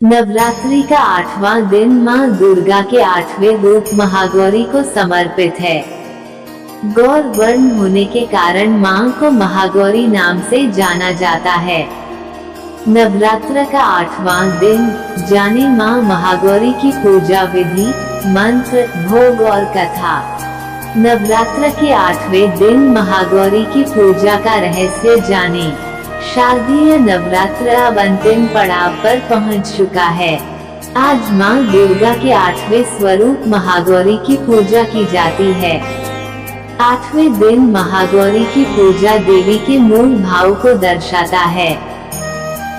नवरात्रि का 8वां दिन मां दुर्गा के 8वें रूप महागौरी को समर्पित है। गौर वर्ण होने के कारण मां को महागौरी नाम से जाना जाता है। नवरात्र का 8वां दिन जाने मां महागौरी की पूजा विधि, मंत्र, भोग और कथा। नवरात्र के 8वें दिन महागौरी की पूजा का रहस्य जाने। शारदीय नवरात्र अब अंतिम पड़ाव पर पहुंच चुका है। आज मां दुर्गा के 8वें स्वरूप महागौरी की पूजा की जाती है। 8वें दिन महागौरी की पूजा देवी के मूल भाव को दर्शाता है।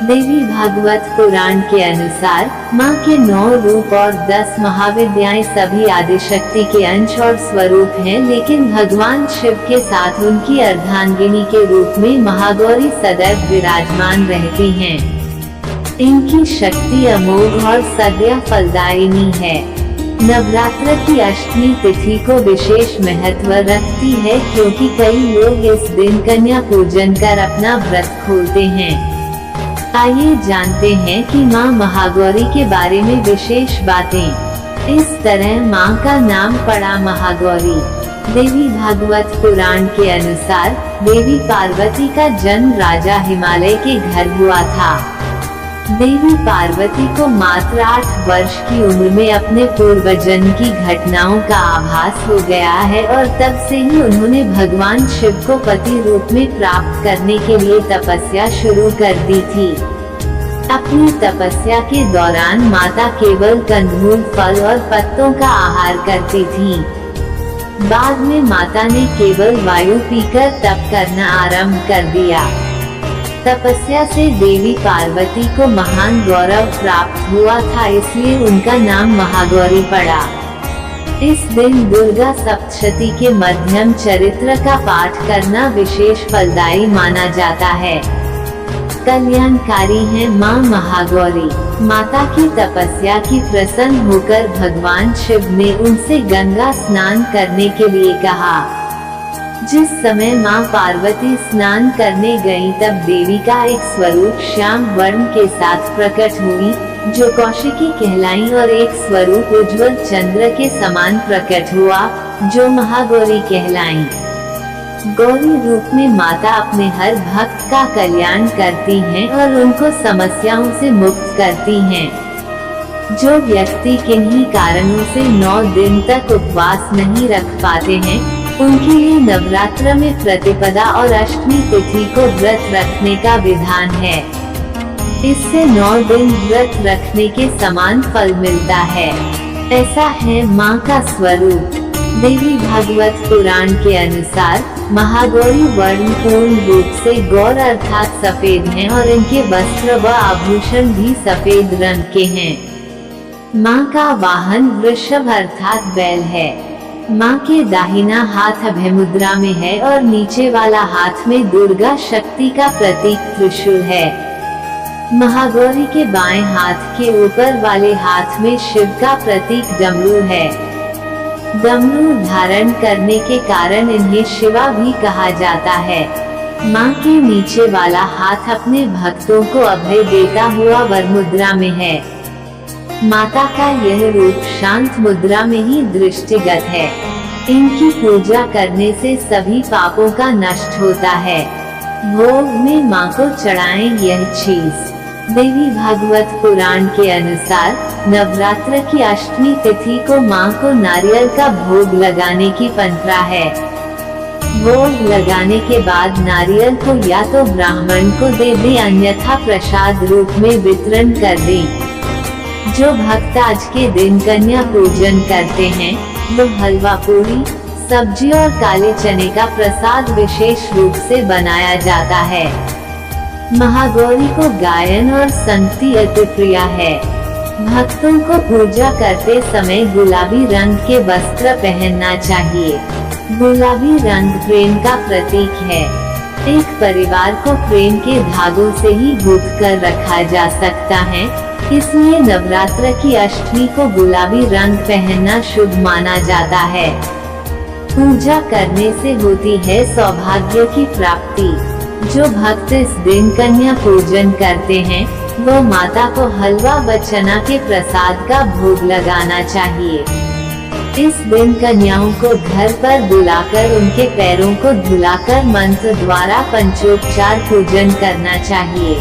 देवी भागवत पुराण के अनुसार मां के 9 रूप और 10 महाविद्याएं सभी आदिशक्ति के अंश और स्वरूप हैं, लेकिन भगवान शिव के साथ उनकी अर्धांगिनी के रूप में महागौरी सदैव विराजमान रहती हैं। इनकी शक्ति अमोघ और सदैव फलदायिनी है। नवरात्र की अष्टमी तिथि को विशेष महत्व रखती है, क्योंकि कई लोग इस दिन कन्या पूजन कर अपना व्रत खोलते हैं। आइए जानते हैं कि मां महागौरी के बारे में विशेष बातें। इस तरह मां का नाम पड़ा महागौरी। देवी भागवत पुराण के अनुसार देवी पार्वती का जन्म राजा हिमालय के घर हुआ था। देवी पार्वती को मात्र 8 वर्ष की उम्र में अपने पूर्वजन्म की घटनाओं का आभास हो गया है और तब से ही उन्होंने भगवान शिव को पति रूप में प्राप्त करने के लिए तपस्या शुरू कर दी थी। अपनी तपस्या के दौरान माता केवल कंदमूल, फल और पत्तों का आहार करती थी। बाद में माता ने केवल वायु पीकर तप करना आरंभ कर दिया। तपस्या से देवी पार्वती को महान गौरव प्राप्त हुआ था, इसलिए उनका नाम महागौरी पड़ा। इस दिन दुर्गा सप्तशती के मध्यम चरित्र का पाठ करना विशेष फलदायी माना जाता है। कल्याणकारी है मां महागौरी। माता की तपस्या की प्रसन्न होकर भगवान शिव ने उनसे गंगा स्नान करने के लिए कहा। जिस समय मां पार्वती स्नान करने गईं, तब देवी का एक स्वरूप श्याम वर्ण के साथ प्रकट हुई, जो कौशिकी कहलाई, और एक स्वरूप उज्ज्वल चंद्र के समान प्रकट हुआ, जो महागौरी कहलाई। गौरी रूप में माता अपने हर भक्त का कल्याण करती हैं और उनको समस्याओं से मुक्त करती हैं। जो व्यक्ति किन्हीं कारणों से 9 दिन तक उपवास नहीं रख पाते हैं, उनके लिए नवरात्र में प्रतिपदा और अष्टमी तिथि को व्रत रखने का विधान है। इससे 9 दिन व्रत रखने के समान फल मिलता है। ऐसा है मां का स्वरूप। देवी भागवत पुराण के अनुसार महागौरी वर्ण पूर्ण रूप से गौर अर्थात सफेद हैं और इनके वस्त्र व आभूषण भी सफेद रंग के हैं। मां का वाहन वृषभ अर्थात बैल है। मां के दाहिना हाथ अभय मुद्रा में है और नीचे वाला हाथ में दुर्गा शक्ति का प्रतीक त्रिशूल है। महागौरी के बाएं हाथ के ऊपर वाले हाथ में शिव का प्रतीक डमरू है। डमरू धारण करने के कारण इन्हें शिवा भी कहा जाता है। मां के नीचे वाला हाथ अपने भक्तों को अभय देता हुआ वर मुद्रा में है। माता का यह रूप शांत मुद्रा में ही दृष्टिगत है। इनकी पूजा करने से सभी पापों का नष्ट होता है। भोग में मां को चढ़ाएं यह चीज। देवी भागवत पुराण के अनुसार नवरात्र की अष्टमी तिथि को मां को नारियल का भोग लगाने की परंपरा है। भोग लगाने के बाद नारियल को या तो ब्राह्मण को दे दें, अन्यथा प्रसाद रूप में वितरण कर दें। जो भक्त आज के दिन कन्या पूजन करते हैं, वो हलवा पूरी, सब्जी और काले चने का प्रसाद विशेष रूप से बनाया जाता है। महागौरी को गायन और संगति अति प्रिय है। भक्तों को पूजा करते समय गुलाबी रंग के वस्त्र पहनना चाहिए। गुलाबी रंग प्रेम का प्रतीक है। एक परिवार को प्रेम के धागों से ही गूंथ कर रखा जा सकता है, इसलिए नवरात्र की अष्टमी को गुलाबी रंग पहनना शुभ माना जाता है। पूजा करने से होती है सौभाग्य की प्राप्ति। जो भक्त इस दिन कन्या पूजन करते हैं, वो माता को हलवा व चना के प्रसाद का भोग लगाना चाहिए। इस दिन कन्याओं को घर पर बुलाकर उनके पैरों को धुलाकर मंत्र द्वारा पंचोपचार पूजन करना चाहिए।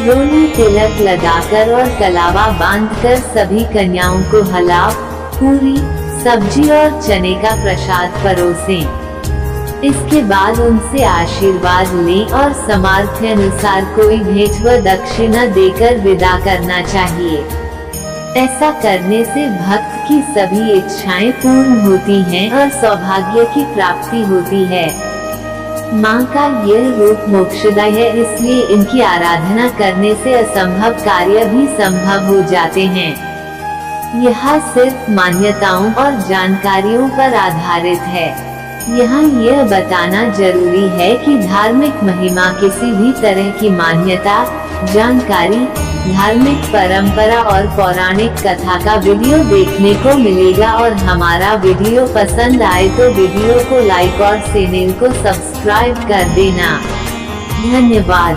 रोली तिलक लगाकर और कलावा बांधकर सभी कन्याओं को हलवा, पूरी, सब्जी और चने का प्रसाद परोसें। इसके बाद उनसे आशीर्वाद लें और सामर्थ्य अनुसार कोई भेंट व दक्षिणा देकर विदा करना चाहिए। ऐसा करने से भक्त की सभी इच्छाएं पूर्ण होती हैं और सौभाग्य की प्राप्ति होती है। मां का यह रूप मोक्षदायी है, इसलिए इनकी आराधना करने से असंभव कार्य भी संभव हो जाते हैं। यह सिर्फ मान्यताओं और जानकारियों पर आधारित है। यहाँ यह बताना जरूरी है कि धार्मिक महिमा किसी भी तरह की मान्यता, जानकारी, धार्मिक परंपरा और पौराणिक कथा का वीडियो देखने को मिलेगा। और हमारा वीडियो पसंद आए तो वीडियो को लाइक और चैनल को सब्सक्राइब कर देना। धन्यवाद।